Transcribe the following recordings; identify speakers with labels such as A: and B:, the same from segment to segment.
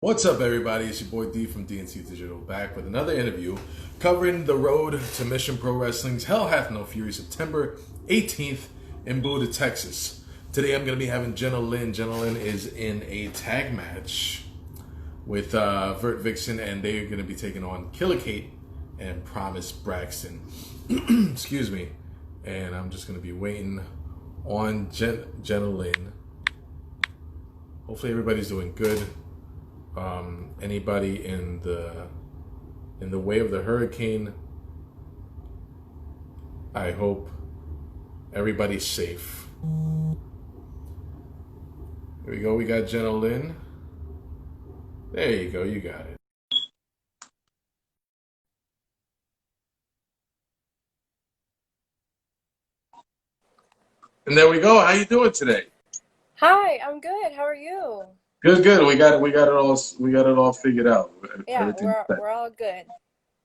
A: What's up, everybody? It's your boy D from DNC Digital back with another interview covering the road to Mission Pro Wrestling's Hell Hath No Fury, September 18th in Buda, Texas. Today I'm going to be having Jenna Lynn. Jenna Lynn is in a tag match with Vert Vixen, and they're going to be taking on Killer Kate and Promise Braxton. Excuse me. And I'm just going to be waiting on Jenna Lynn. Hopefully everybody's doing good. Anybody in the way of the hurricane, I hope everybody's safe. Here we go. We got Jenna Lynn. There you go. You got it. And there we go. How you doing today?
B: Hi, I'm good. How are you?
A: Good, good. We got it all figured out.
B: Yeah,
A: Everything's
B: we're
A: set.
B: we're all good.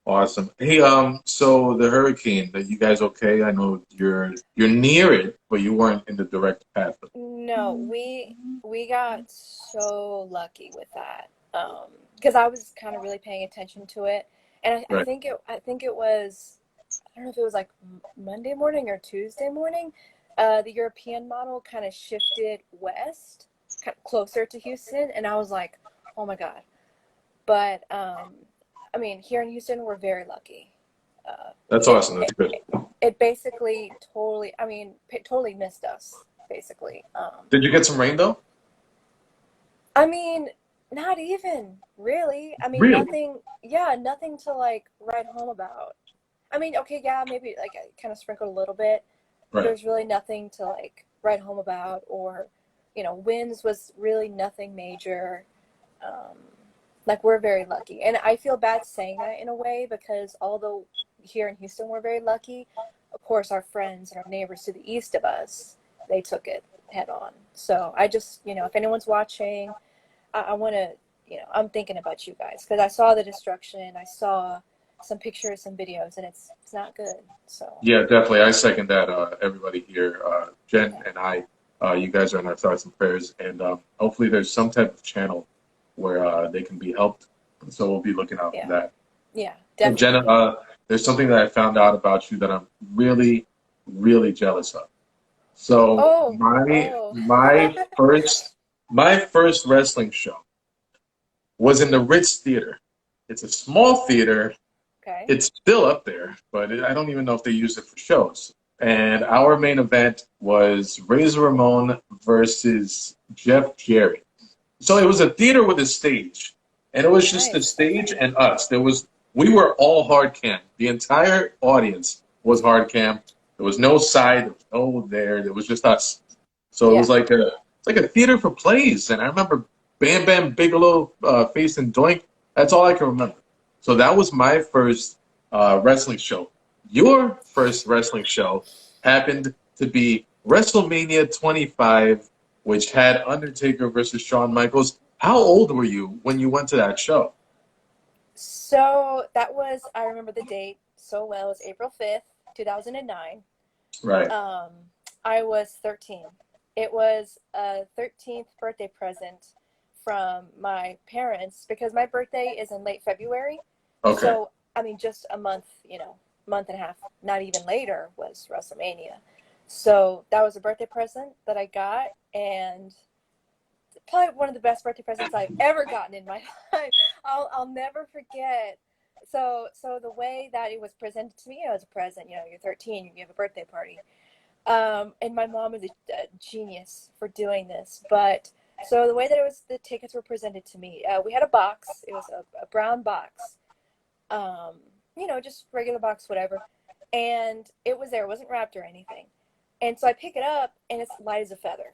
A: Awesome. Hey, so the hurricane, that you guys okay? I know you're near it, but you weren't in the direct path of it.
B: No, we got so lucky with that. Because I was kind of really paying attention to it, and I
A: Right.
B: think it was, I don't know if it was like Monday morning or Tuesday morning. The European model kind of shifted west, kind of closer to Houston, and I was like, oh my God. But I mean, here in Houston, we're very lucky. Uh,
A: That's
B: it,
A: awesome. That's
B: it
A: good.
B: it basically totally, I mean, totally missed us, basically.
A: Did you get some rain though?
B: I mean, not even really. I mean,
A: Really?
B: nothing, yeah, nothing to like write home about. I mean, okay, yeah, maybe like I kind of sprinkled a little bit, but
A: Right.
B: there's really nothing to like write home about, or, winds was really nothing major. Um, like we're very lucky. And I feel bad saying that in a way because although here in Houston we're very lucky, of course our friends and our neighbors to the east of us, they took it head on. So I just, if anyone's watching, I want to, I'm thinking about you guys because I saw the destruction. I saw some pictures, some videos, and it's not good. So
A: Yeah, definitely. I second that. Everybody here, Jen
B: yeah,
A: and I, you guys are in our thoughts and prayers, and hopefully there's some type of channel where they can be helped. So we'll be looking out for
B: yeah,
A: that.
B: yeah,
A: And Jenna,
B: definitely.
A: there's something that I found out about you that I'm really, really jealous of. So
B: Oh,
A: my
B: oh.
A: my first my first wrestling show was in the Ritz Theater. It's a small theater.
B: Okay.
A: It's still up there, but I don't even know if they use it for shows. And our main event was Razor Ramon versus Jeff Jarrett. So it was a theater with a stage, and it was just the
B: Nice.
A: stage and us. We were all hard cam. The entire audience was hard cam. There was no side, there was no there. There was just us. So it was
B: Yeah.
A: like a theater for plays. And I remember Bam Bam Bigelow facing Doink. That's all I can remember. So that was my first wrestling show. Your first wrestling show happened to be WrestleMania 25, which had Undertaker versus Shawn Michaels. How old were you when you went to that show?
B: So that was, I remember the date so well. It was April 5th, 2009.
A: Right.
B: Um, I was 13. It was a 13th birthday present from my parents because my birthday is in late February.
A: Okay.
B: So, I mean, just a month, month and a half, not even later was WrestleMania. So that was a birthday present that I got, and probably one of the best birthday presents I've ever gotten in my life. I'll never forget. So the way that it was presented to me as a present, you're 13, you have a birthday party. And my mom is a genius for doing this. But so the way that the tickets were presented to me, we had a box. It was a brown box, um, just regular box, whatever. And it was there. It wasn't wrapped or anything. And so I pick it up, and it's light as a feather.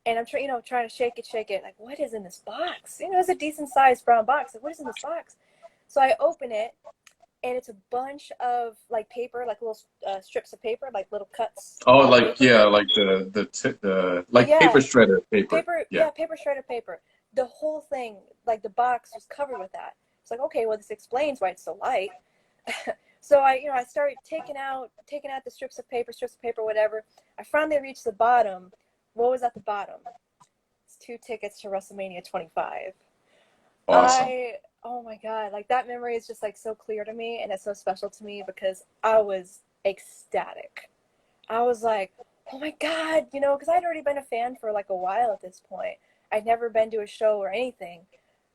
B: And I'm trying, trying to shake it. Like, what is in this box? It's a decent sized brown box. Like, what is in this box? So I open it, and it's a bunch of like paper, like little strips of paper, like little cuts
A: Oh,
B: of
A: like
B: paper.
A: yeah, like the like paper
B: Yeah,
A: shredder paper.
B: paper.
A: Yeah.
B: Yeah, paper shredded paper. The whole thing, like the box, was covered with that. It's like, okay, well, this explains why it's so light. So I started taking out the strips of paper, whatever. I finally reached the bottom. What was at the bottom? It's 2 tickets to WrestleMania 25.
A: Awesome.
B: Oh my God, like that memory is just like so clear to me and it's so special to me because I was ecstatic. I was like, oh my God, because I'd already been a fan for like a while at this point. I'd never been to a show or anything.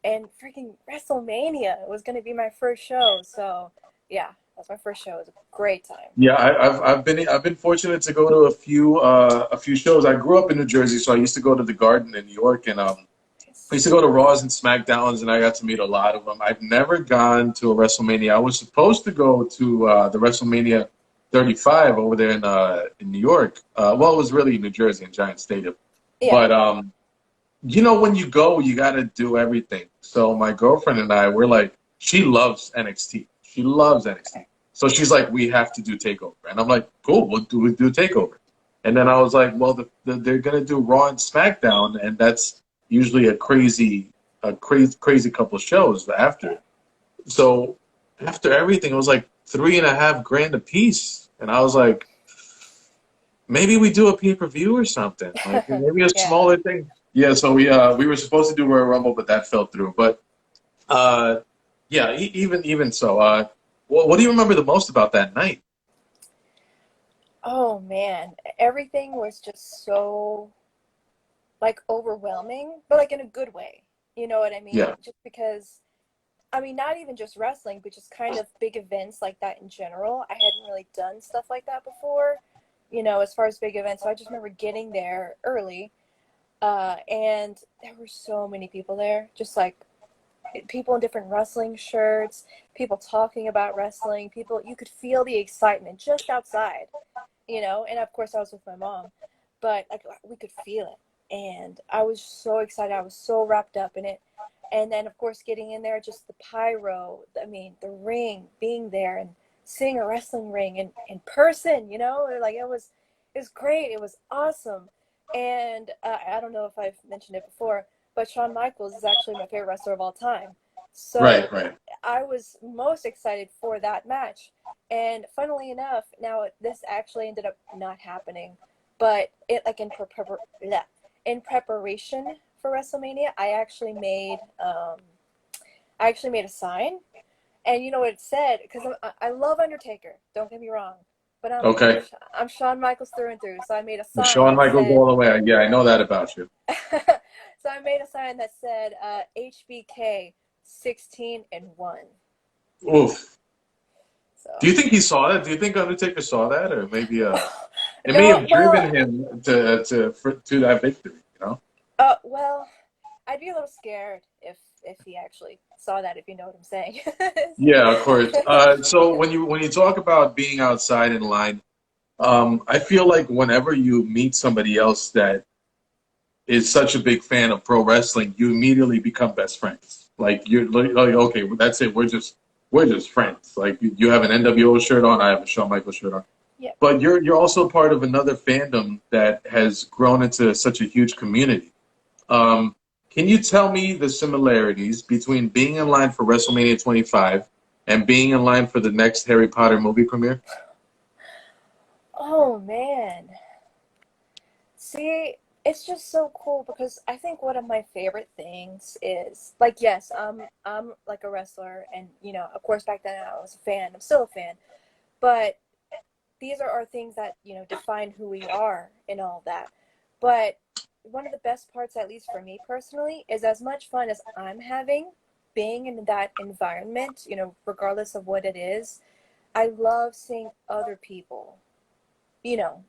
B: And freaking WrestleMania was going to be my first show. So, yeah, that's my first show. It was a great time.
A: Yeah, I've been fortunate to go to a few shows. I grew up in New Jersey, so I used to go to the Garden in New York, and I used to go to Raws and SmackDowns, and I got to meet a lot of them. I've never gone to a WrestleMania. I was supposed to go to the WrestleMania 35 over there in New York. Well, it was really New Jersey in Giant Stadium.
B: Yeah.
A: But when you go, you got to do everything. So my girlfriend and I, we're like, she loves NXT. She loves NXT. So she's like, we have to do Takeover, and I'm like, cool, we'll do Takeover. And then I was like, well, they're gonna do Raw and SmackDown, and that's usually a crazy couple shows after. So after everything, it was like 3.5 grand a piece, and I was like, maybe we do a pay-per-view or something, like maybe a
B: Yeah.
A: smaller thing. Yeah, so we were supposed to do Royal Rumble, but that fell through. But uh, yeah, even so, what do you remember the most about that night?
B: Oh man, everything was just so like overwhelming, but like in a good way. You know what I mean?
A: Yeah,
B: Just because, I mean, not even just wrestling, but just kind of big events like that in general. I hadn't really done stuff like that before, as far as big events. So I just remember getting there early, and there were so many people there, just like people in different wrestling shirts, people talking about wrestling, people, you could feel the excitement just outside, and of course I was with my mom, but like we could feel it. And I was so excited. I was so wrapped up in it. And then of course getting in there, just the pyro, I mean, the ring, being there and seeing a wrestling ring in person, like it was great. It was awesome. And I don't know if I've mentioned it before, but Shawn Michaels is actually my favorite wrestler of all time.
A: right,
B: So
A: right.
B: I was most excited for that match. And funnily enough, now this actually ended up not happening, but it like in preparation for WrestleMania, I actually made a sign, and you know what it said? Because I love Undertaker. Don't get me wrong, but
A: Okay.
B: I'm Shawn Michaels through and through. So I made a sign
A: Shawn
B: that
A: Michaels
B: said
A: all the way. Yeah, I know that about you.
B: so I made a sign that said HBK 16-1.
A: Oof. Do you
B: So
A: think he saw that? Do you think Undertaker saw that, or maybe it may
B: no,
A: have
B: well,
A: driven him to that victory? You know?
B: well, I'd be a little scared if he actually saw that, if you know what I'm saying.
A: Yeah, of course. So when you talk about being outside in line, I feel like whenever you meet somebody else that is such a big fan of pro wrestling, you immediately become best friends. Like you're like okay, well, that's it. We're just friends. Like you have an NWO shirt on, I have a Shawn Michaels shirt on.
B: Yeah.
A: But you're also part of another fandom that has grown into such a huge community. Um, can you tell me the similarities between being in line for WrestleMania 25 and being in line for the next Harry Potter movie premiere?
B: Oh man. See, it's just so cool because I think one of my favorite things is like, yes, I'm like a wrestler, and of course back then I was a fan. I'm still a fan, but these are our things that define who we are and all that. But one of the best parts, at least for me personally, is as much fun as I'm having being in that environment, regardless of what it is. I love seeing other people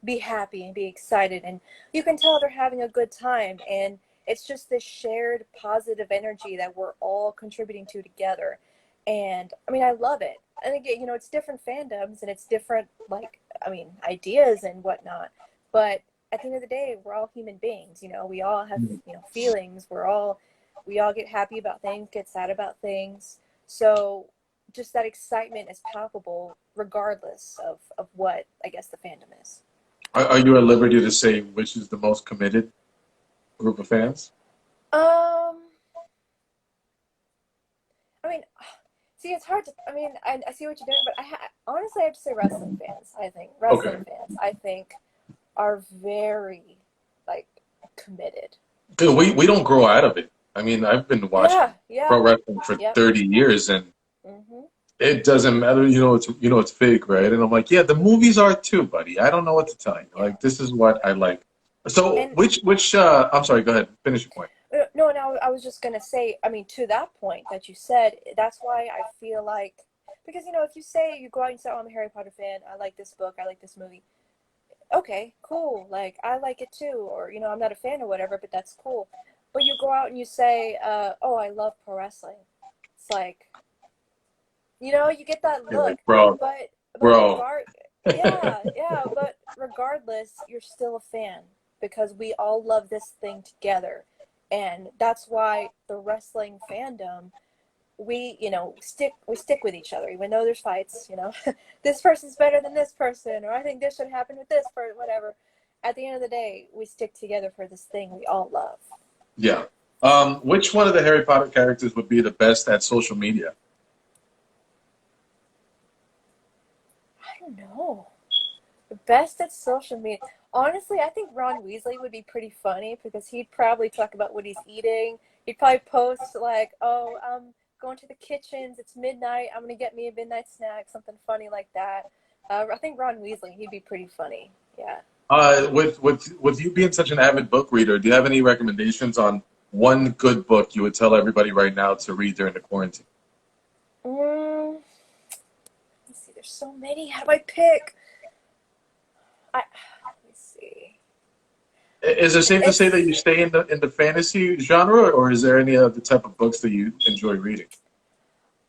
B: be happy and be excited, and you can tell they're having a good time, and it's just this shared positive energy that we're all contributing to together. And I mean, I love it. And again, it's different fandoms and it's different, like, I mean, ideas and whatnot, but at the end of the day, we're all human beings. We all have feelings. We all get happy about things, get sad about things. So just that excitement is palpable regardless of what I guess the fandom is.
A: Are you at liberty to say which is the most committed group of fans?
B: Um, I mean, see, it's hard to. I mean, I see what you're doing, but honestly, I have to say wrestling fans. I think wrestling
A: Okay.
B: fans, I think, are very like committed.
A: Dude, we don't grow out of it. I mean, I've been watching
B: Yeah, yeah,
A: pro wrestling for
B: yep.
A: 30 years, and
B: Hmm.
A: it doesn't matter. It's fake, right? And I'm like, yeah, the movies are too, buddy. I don't know what to tell you.
B: Yeah.
A: Like, this is what I like. So,
B: And
A: which? I'm sorry. Go ahead. Finish your point.
B: no, no, I was just gonna say, I mean, to that point that you said, that's why I feel like, because if you say you go out and say, "Oh, I'm a Harry Potter fan. I like this book. I like this movie." Okay, cool. Like I like it too, or I'm not a fan or whatever, but that's cool. But you go out and you say, "Oh, I love pro wrestling." It's like, you get that
A: You're like,
B: look,
A: bro,
B: but
A: bro.
B: yeah, yeah, but regardless, you're still a fan because we all love this thing together, and that's why the wrestling fandom, we stick with each other even though there's fights. This person's better than this person, or I think this should happen with this person, whatever. At the end of the day, we stick together for this thing we all love.
A: Yeah. Which one of the Harry Potter characters would be the best at social media?
B: I don't know. The best at social media. Honestly, I think Ron Weasley would be pretty funny because he'd probably talk about what he's eating. He'd probably post like, "Oh, I'm going to the kitchens. It's midnight. I'm gonna get me a midnight snack," something funny like that. I think Ron Weasley, he'd be pretty funny. Yeah.
A: With you being such an avid book reader, do you have any recommendations on one good book you would tell everybody right now to read during the quarantine?
B: Mm, let's see. There's so many. How do I pick? Let me see.
A: Is it safe to say that
B: It's
A: you stay in the fantasy genre, or is there any other type of books that you enjoy reading?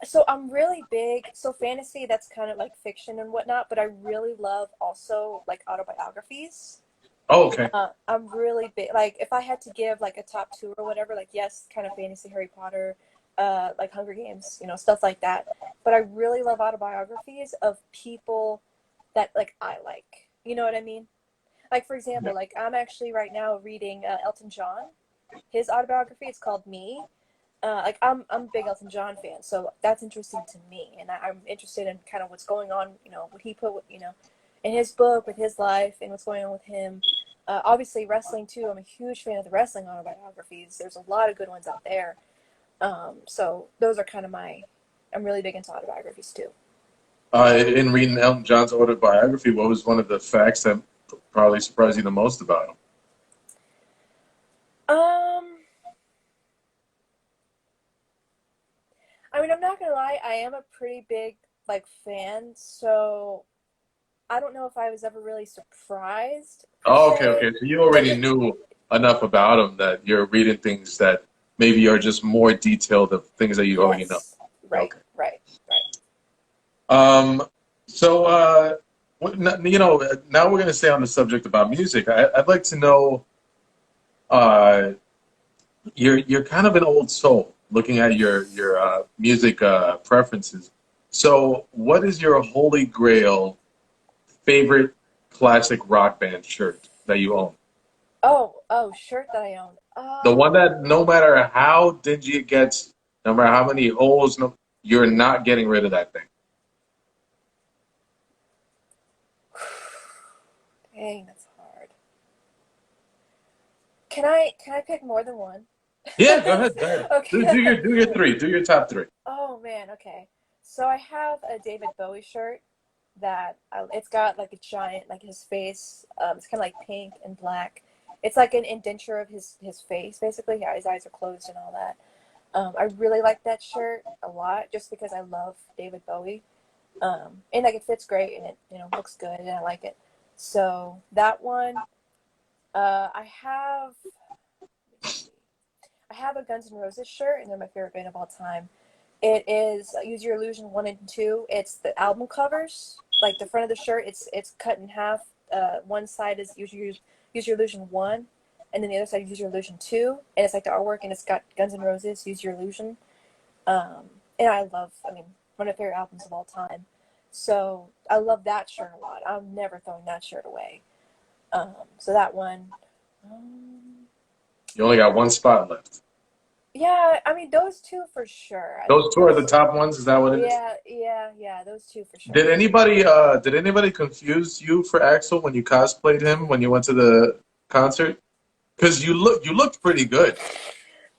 B: so I'm really big. So fantasy, that's kind of like fiction and whatnot, but I really love also like autobiographies.
A: Oh, okay.
B: I'm really big. Like, if I had to give like a top two or whatever, like, yes, kind of fantasy, Harry Potter, like Hunger Games, stuff like that. But I really love autobiographies of people that like I like. You know what I mean? Like, for
A: Yeah.
B: example, like I'm actually right now reading Elton John, his autobiography. It's called Me. Like I'm a big Elton John fan, so that's interesting to me, and I'm interested in kind of what's going on. What he put, in his book with his life and what's going on with him. Obviously, wrestling too. I'm a huge fan of the wrestling autobiographies. There's a lot of good ones out there. So those are kind of my. I'm really big into autobiographies too.
A: In reading Elton John's autobiography, what was one of the facts that probably surprised you the most about him?
B: Um, I mean, I'm not gonna lie. I am a pretty big like fan, so I don't know if I was ever really surprised per
A: Oh, okay,
B: se.
A: okay. So you already knew enough about him that you're reading things that maybe are just more detailed of things that you already know.
B: Yes, right,
A: Okay.
B: right, right.
A: Um, so, now we're going to stay on the subject about music. I'd like to know, uh, you're kind of an old soul looking at your music preferences. So, what is your holy grail favorite classic rock band shirt that you own?
B: Oh, shirt that I own.
A: The one that no matter how dingy it gets, no matter how many holes, no, you're not getting rid of that thing.
B: Dang, that's hard. Can I pick more than one?
A: Yeah, go ahead, go ahead. Do
B: Okay.
A: your three. Do your top three.
B: Oh man, okay. So I have a David Bowie shirt that it's got like a giant like his face. It's kind of like pink and black. It's like an indenture of his face basically. Yeah, his eyes are closed and all that. I really like that shirt a lot just because I love David Bowie. And like it fits great and it looks good and I like it. So that one. I have. Let me see. I have a Guns N' Roses shirt, and they're my favorite band of all time. It is Use Your Illusion 1 and 2. It's the album covers. Like the front of the shirt, it's cut in half. One side is Use Your Illusion 1, and then the other side is Use Your Illusion 2. And it's like the artwork, and it's got Guns N' Roses, Use Your Illusion. And I mean, one of my favorite albums of all time. So I love that shirt a lot. I'm never throwing that shirt away. So that one. Um,
A: You only got one spot left.
B: yeah, I mean those two for sure. I
A: Those
B: think
A: two are the
B: those.
A: top ones. Is that what it is?
B: Yeah, yeah, yeah. Those two for sure.
A: Did anybody confuse you for Axel when you cosplayed him when you went to the concert? Because you looked pretty good.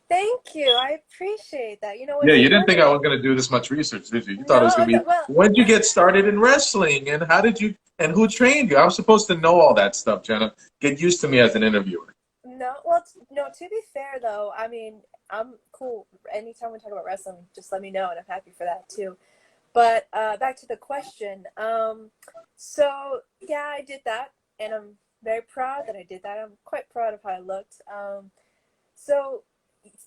B: Thank you. I appreciate that. You know,
A: Yeah,
B: it's
A: you didn't think I
B: funny.
A: was going to do this much research, did you? You thought it was
B: No,
A: going to
B: no,
A: be,
B: well,
A: when did you get started in wrestling and how did you, and who trained you? I was supposed to know all that stuff, Jenna. Get used to me as an interviewer.
B: no, well, no, to be fair though, I mean, I'm cool. Anytime we talk about wrestling, just let me know and I'm happy for that too. But back to the question. So yeah, I did that and I'm very proud that I did that. I'm quite proud of how I looked. So,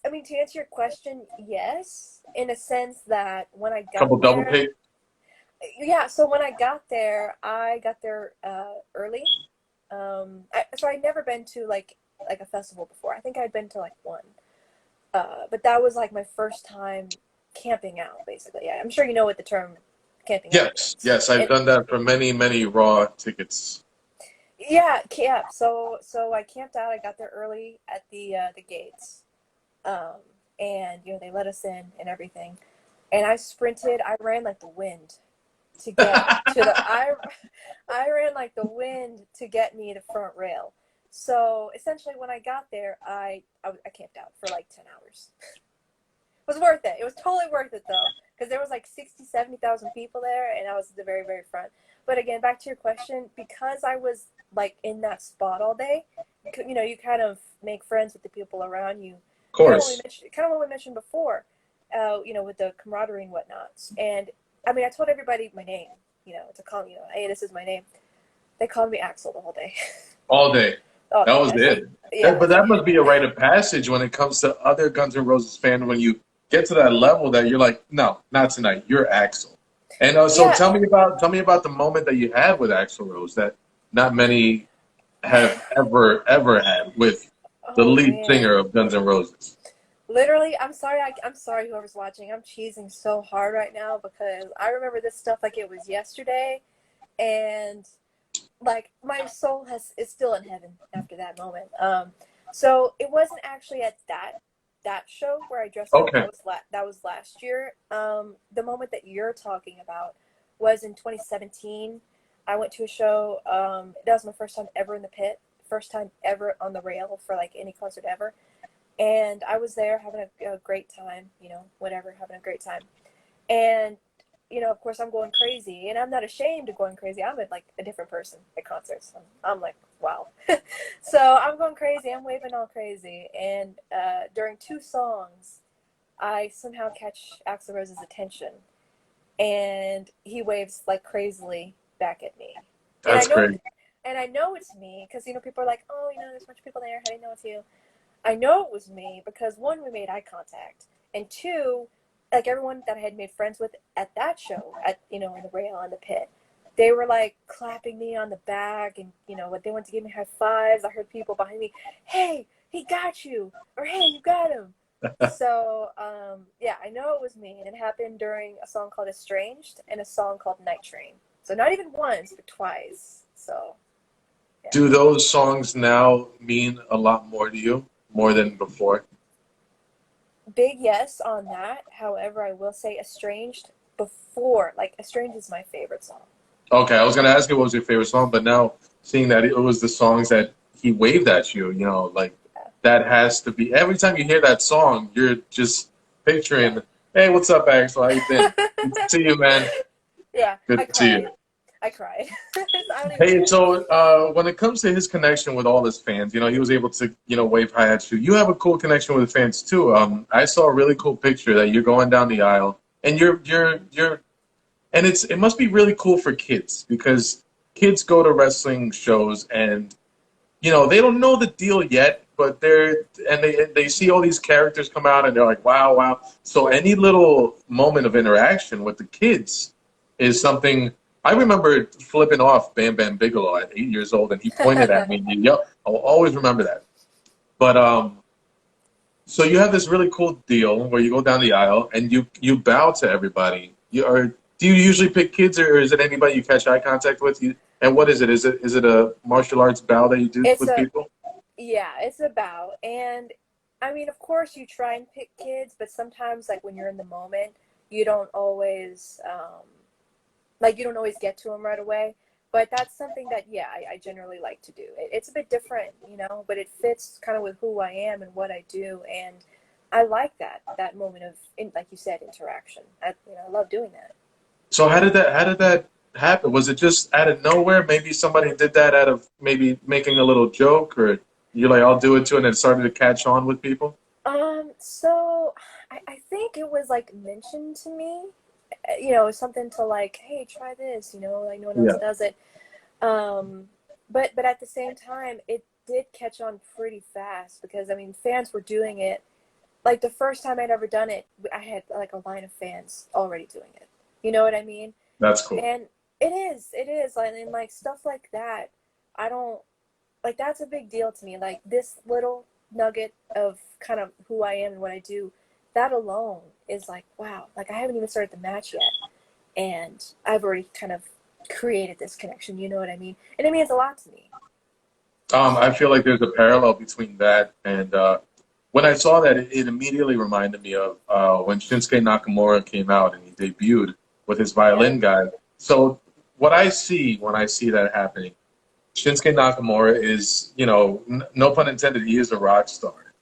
B: I mean, to answer your question, yes, in a sense that when I got
A: Couple double
B: there,
A: take.
B: yeah, so when I got there early. So I'd never been to like a festival before. I think I'd been to like one, but that was like my first time camping out, basically. Yeah, I'm sure you know what the term camping out
A: Yes,
B: means.
A: yes, I've
B: And
A: done that for many, many Raw tickets.
B: yeah, camp. So I camped out. I got there early at the gates, um, and you know they let us in and everything. And I sprinted. I ran like the wind to get to the I ran like the wind to get me to front rail. So essentially, when I got there, I camped out for like 10 hours. It was worth it. It was totally worth it though, because there was like 60, 70,000 people there, and I was at the very, very front. But again, back to your question, because I was like in that spot all day, you know, you kind of make friends with the people around you.
A: Of course.
B: Kind of what we mentioned before, you know, with the camaraderie and whatnot. And I mean, I told everybody my name, you know, to call, you know, hey, this is my name. They called me Axel the whole day.
A: All day.
B: All
A: That
B: day.
A: was
B: I said,
A: it.
B: yeah. I
A: But
B: said,
A: that must be a rite of passage when it comes to other Guns N' Roses fans. When you get to that level, that you're like, no, not tonight. You're Axel. And so
B: yeah.
A: tell me about the moment that you had with Axel Rose that not many have ever had with the
B: Oh
A: lead
B: man.
A: singer of Guns N' Roses.
B: Literally, I'm sorry. I'm sorry, whoever's watching. I'm cheesing so hard right now because I remember this stuff like it was yesterday, and like my soul is still in heaven after that moment. So it wasn't actually at that show where I dressed up.
A: Okay.
B: That was last year. The moment that you're talking about was in 2017. I went to a show. That was my first time ever in the pit. First time ever on the rail for like any concert ever, and I was there having a great time, you know, whatever, having a great time. And, you know, of course, I'm going crazy, and I'm not ashamed of going crazy. I'm like a different person at concerts. I'm like, wow. So I'm going crazy. I'm waving all crazy. And during two songs, I somehow catch Axl Rose's attention, and he waves like crazily back at me. And I
A: That's
B: know,
A: great.
B: and I know it's me because you know people are like, oh, you know, there's a bunch of people there. How do you know it's you? I know it was me because one, we made eye contact, and two, like everyone that I had made friends with at that show, at you know, in the rail in the pit, they were like clapping me on the back, and you know, what they wanted to give me high fives. I heard people behind me, "Hey, he got you," or "Hey, you got him." So yeah, I know it was me, and it happened during a song called "Estranged" and a song called "Night Train." So not even once, but twice. So yeah.
A: Do those songs now mean a lot more to you, more than before?
B: Big yes on that. However, I will say Estranged before, like Estranged is my favorite song.
A: Okay, I was gonna ask you what was your favorite song, but now seeing that it was the songs that he waved at you, you know, like
B: Yeah.
A: that has to be every time you hear that song, you're just picturing, hey, what's up, Axel? How you been? Good to see you, man.
B: Yeah,
A: Good
B: I
A: to see you.
B: cried. I cried. I don't even
A: Hey,
B: care.
A: so when it comes to his connection with all his fans, you know, he was able to, you know, wave hi at you. You have a cool connection with the fans too. I saw a really cool picture that you're going down the aisle, and and it must be really cool for kids because kids go to wrestling shows and you know they don't know the deal yet, but they see all these characters come out and they're like, wow, wow. So any little moment of interaction with the kids is something. I remember flipping off Bam Bam Bigelow at 8 years old, and he pointed at me. And he yelled. I'll always remember that. But so you have this really cool deal where you go down the aisle and you bow to everybody. Do you usually pick kids or is it anybody you catch eye contact with? And what is it? Is it a martial arts bow that you do
B: It's
A: with
B: a
A: people?
B: yeah, it's about and I mean, of course, you try and pick kids, but sometimes, like when you're in the moment, you don't always like you don't always get to them right away. But that's something that yeah, I generally like to do. It's a bit different, you know, but it fits kind of with who I am and what I do. And I like that moment of, like you said, interaction. I love doing that.
A: So how did that happen? Was it just out of nowhere? Maybe somebody did that out of maybe making a little joke, or you're like, I'll do it too, and it started to catch on with people?
B: So I think it was like mentioned to me, something to like, hey, try this, like no one else
A: Yeah,
B: does it. Um, but at the same time, it did catch on pretty fast because I mean, fans were doing it. Like the first time I'd ever done it, I had like a line of fans already doing it. You know what I mean?
A: that's cool.
B: And it is, and like stuff like that. I don't like that's a big deal to me. Like this little nugget of kind of who I am and what I do, that alone is like, wow. Like I haven't even started the match yet, and I've already kind of created this connection. You know what I mean? And it means a lot to me.
A: I feel like there's a parallel between that and when I saw that, it immediately reminded me of when Shinsuke Nakamura came out and he debuted with his
B: Yeah.
A: violin guy. So what I see when I see that happening, Shinsuke Nakamura is, no pun intended, he is a rock star.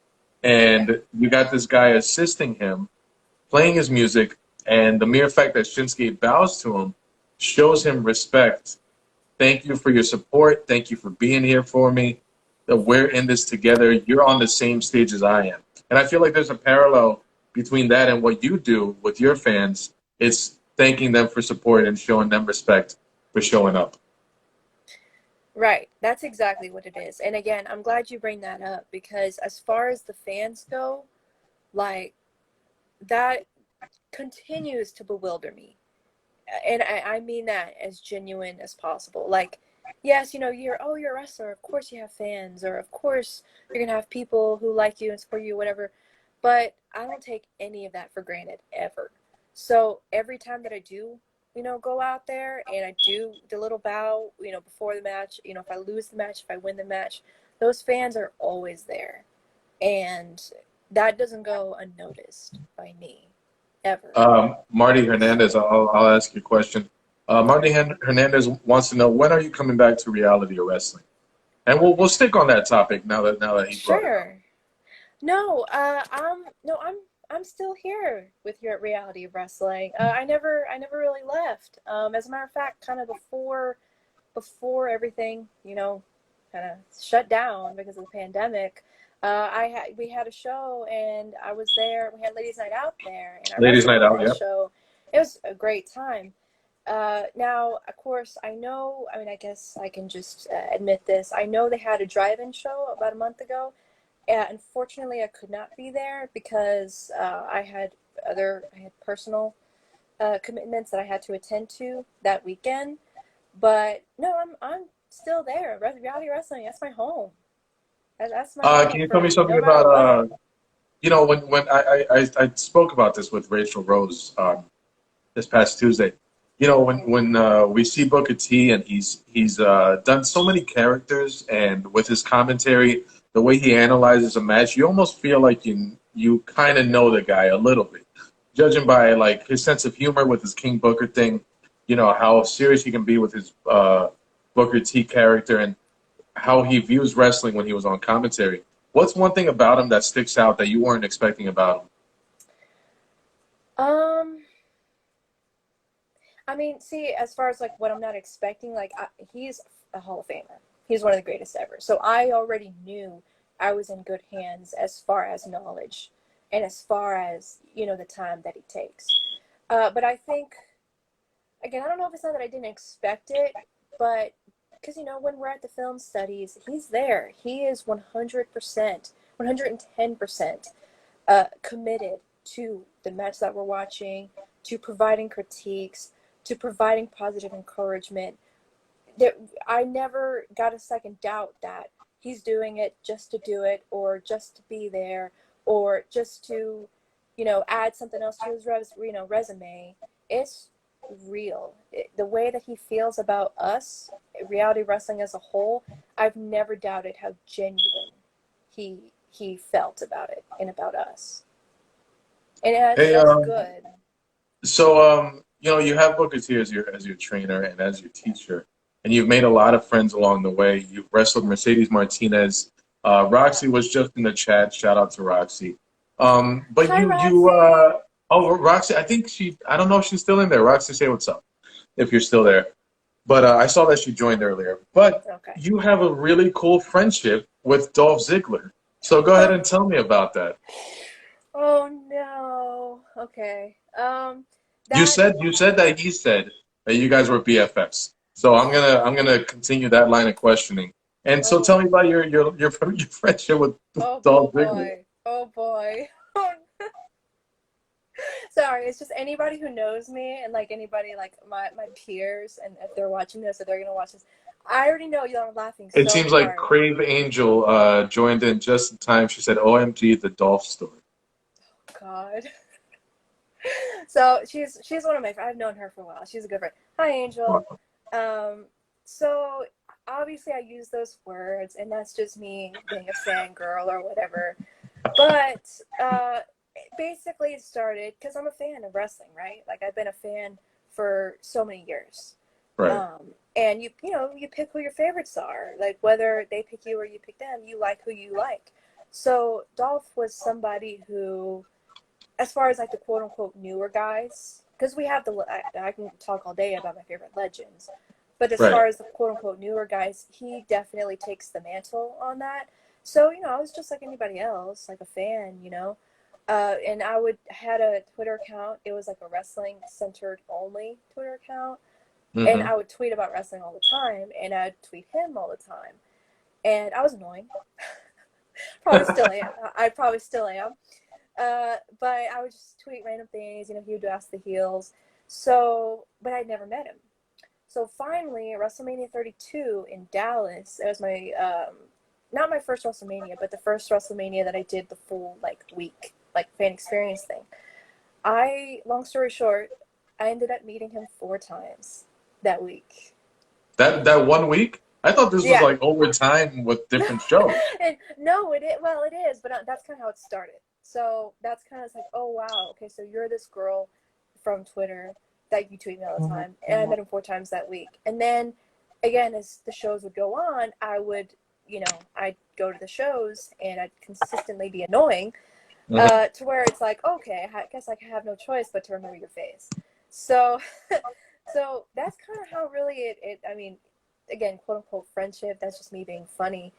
B: Yeah.
A: And you got this guy assisting him, playing his music, and the mere fact that Shinsuke bows to him shows him respect. Thank you for your support. Thank you for being here for me. That we're in this together. You're on the same stage as I am. And I feel like there's a parallel between that and what you do with your fans. It's thanking them for support and showing them respect for showing up.
B: Right. That's exactly what it is. And again, I'm glad you bring that up because as far as the fans go, like that continues to bewilder me. And I mean that as genuine as possible. Like, yes, you're a wrestler. Of course you have fans, or of course you're gonna have people who like you and support you, whatever. But I don't take any of that for granted ever. So every time that I do, go out there and I do the little bow, before the match, if I lose the match, if I win the match, those fans are always there. And that doesn't go unnoticed by me ever.
A: Marty Hernandez, I'll ask you a question. Marty Hernandez wants to know, when are you coming back to reality or wrestling? And we'll stick on that topic now that he brought it up.
B: Sure. No, no, I'm still here with you at Reality of Wrestling. I never really left. As a matter of fact, kind of before everything, kind of shut down because of the pandemic. We had a show and I was there. We had Ladies Night Out there, and I
A: Ladies
B: wrestled
A: Night
B: on
A: Out,
B: that
A: yep.
B: show. It was a great time. Now, of course, I know. I mean, I guess I can just admit this. I know they had a drive-in show about a month ago. Unfortunately, I could not be there because I had personal commitments that I had to attend to that weekend. But no, I'm still there. Reality wrestling, that's my home. That's my
A: Can
B: home
A: you tell me
B: for
A: something
B: no matter
A: about
B: what.
A: when I spoke about this with Rachel Rose this past Tuesday. When we see Booker T and he's done so many characters, and with his commentary, the way he analyzes a match, you almost feel like you kind of know the guy a little bit, judging by like his sense of humor with his King Booker thing. How serious he can be with his Booker T character, and how he views wrestling when he was on commentary. What's one thing about him that sticks out that you weren't expecting about him?
B: Um, I mean, see, as far as like what I'm not expecting, like he's a Hall of Famer. He's one of the greatest ever. So I already knew I was in good hands as far as knowledge and as far as, the time that he takes. But I think, again, I don't know if it's not that I didn't expect it, but because, when we're at the film studies, he's there. He is 100%, 110% committed to the match that we're watching, to providing critiques, to providing positive encouragement. I never got a second doubt that he's doing it just to do it, or just to be there, or just to, add something else to his resume. It's real. The way that he feels about us, reality wrestling as a whole, I've never doubted how genuine he felt about it and about us. And
A: Hey,
B: that's good.
A: you have Booker T as your trainer and as your teacher, and you've made a lot of friends along the way. You've wrestled Mercedes Martinez. Roxy was just in the chat. Shout out to Roxy. But
B: Hi,
A: you
B: Roxy.
A: oh, Roxy, I don't know if she's still in there. Roxy, say what's up if you're still there. But I saw that she joined earlier. But
B: Okay.
A: you have a really cool friendship with Dolph Ziggler. So go ahead and tell me about that.
B: Oh no. Okay.
A: You
B: That
A: said that he said that you guys were BFFs. So I'm gonna continue that line of questioning. And so
B: oh
A: tell me about your friendship with
B: oh
A: Dolph Ziggler.
B: boy. Oh boy. Sorry, it's just anybody who knows me and like anybody like my peers and if they're watching this or they're gonna watch this, I already know y'all are laughing
A: It
B: so
A: seems like
B: hard.
A: Crave Angel joined in just in time. She said, "OMG, the Dolph story."
B: God. So she's one of my I've known her for a while. She's a good friend. Hi Angel. Um so obviously I use those words and that's just me being a fangirl or whatever. But basically it started because I'm a fan of wrestling, right? Like I've been a fan for so many years.
A: Right,
B: And you pick who your favorites are, like whether they pick you or you pick them, you like who you like. So Dolph was somebody who, as far as like the quote unquote newer guys, because we have I can talk all day about my favorite legends, but as
A: right.
B: far as the quote unquote newer guys, he definitely takes the mantle on that. So I was just like anybody else, like a fan, and I would had a Twitter account. It was like a wrestling centered only Twitter account, and
A: Hmm.
B: I would tweet about wrestling all the time, and I'd tweet him all the time, and I was annoying. Probably still am. I probably still am. But I would just tweet random things. He would ask the heels. So, but I'd never met him. So finally, at WrestleMania 32 in Dallas, it was my not my first WrestleMania, but the first WrestleMania that I did the full like week like fan experience thing. Long story short, I ended up meeting him 4 times that week.
A: That one week, I thought this was
B: Yeah.
A: like over time with different shows.
B: And no, well, it is, but that's kind of how it started. So that's kind of like, oh wow, okay, so you're this girl from Twitter that you tweet me all the time, and I met him 4 times that week. And then again, as the shows would go on, I'd go to the shows and I'd consistently be annoying,
A: Hmm.
B: to where it's like, okay, I guess I have no choice but to remember your face. So, so that's kind of how really I mean, again, quote unquote friendship. That's just me being funny,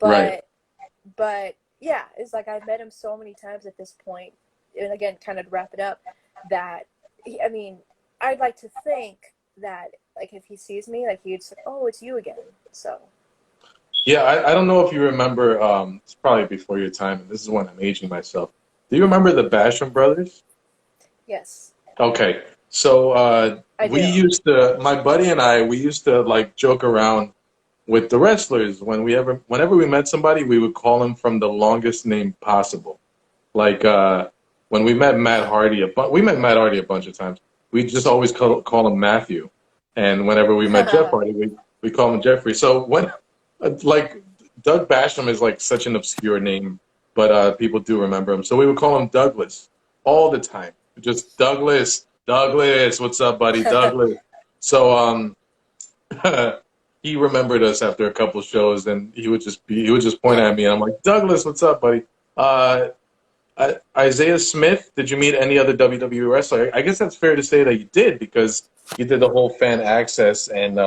A: Right.
B: but yeah, it's like I've met him so many times at this point, and again, kind of to wrap it up, that I mean, I'd like to think that like if he sees me, like he'd say, "Oh, it's you again." So
A: Yeah, I don't know if you remember. It's probably before your time, and this is when I'm aging myself. Do you remember the Basham brothers?
B: yes,
A: Okay, so
B: I do.
A: my buddy and I, we used to like joke around with the wrestlers whenever we met somebody, we would call them from the longest name possible. Like when we met Matt Hardy, we met Matt Hardy a bunch of times. We just always call him Matthew, and whenever we met Jeff Hardy, we call him Jeffrey. So when like Doug Basham is like such an obscure name, but people do remember him. So we would call him Douglas all the time. Just Douglas, Douglas. What's up, buddy, Douglas? So he remembered us after a couple shows, and he would just point at me, and I'm like, Douglas, what's up, buddy? Uh, Isaiah Smith, did you meet any other WWE wrestler? I guess that's fair to say that you did because you did the whole fan access and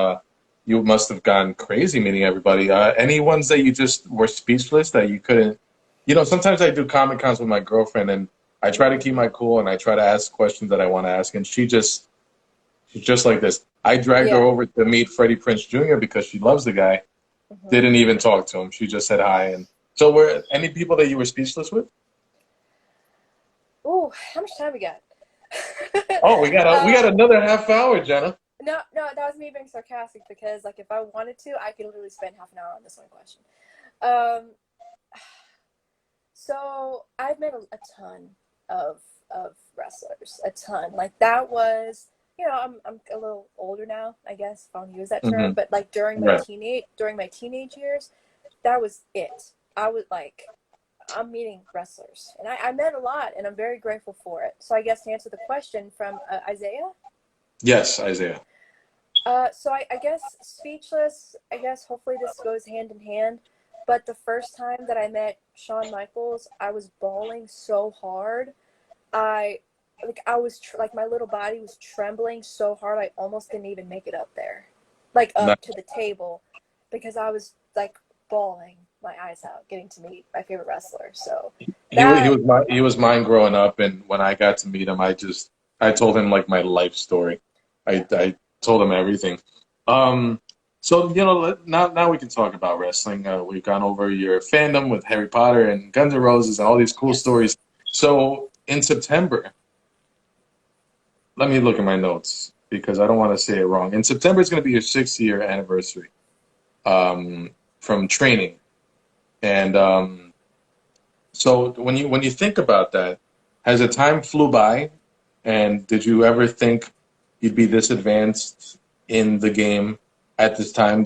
A: you must have gone crazy meeting everybody. Any ones that you just were speechless that you couldn't? Sometimes I do Comic Cons with my girlfriend and I try to keep my cool and I try to ask questions that I want to ask, and she's just like this. I dragged her
B: Yeah.
A: over to meet Freddie Prinze Jr. because she loves the guy.
B: Hmm.
A: Didn't even talk to him. She just said hi. And so, were any people that you were speechless with?
B: Ooh, how much time we got?
A: Oh, we got
B: um,
A: another half hour, Jenna.
B: no, no, that was me being sarcastic because, like, if I wanted to, I could literally spend half an hour on this one question. Um, so I've met a ton of wrestlers, a ton. Like that was, I'm a little older now, I guess, if I'll use that term.
A: Hmm.
B: But like
A: Right.
B: during my teenage years, that was it. I was like, I'm meeting wrestlers, and I met a lot, and I'm very grateful for it. So I guess to answer the question from Isaiah,
A: Yes, Isaiah.
B: so I guess speechless. I guess hopefully this goes hand in hand. But the first time that I met Shawn Michaels, I was bawling so hard. I I was like my little body was trembling so hard I almost didn't even make it up there, like
A: No.
B: up to the table, because I was like bawling my eyes out getting to meet my favorite wrestler. So that
A: He was mine growing up, and when I got to meet him, I told him like my life story. I told him everything. Um, so now we can talk about wrestling. We've gone over your fandom with Harry Potter and Guns N' Roses and all these cool
B: yes.
A: stories. So in September, let me look at my notes because I don't want to say it wrong. In September, it's going to be your 6-year anniversary from training, and so when you think about that, has the time flew by, and did you ever think you'd be this advanced in the game at this time?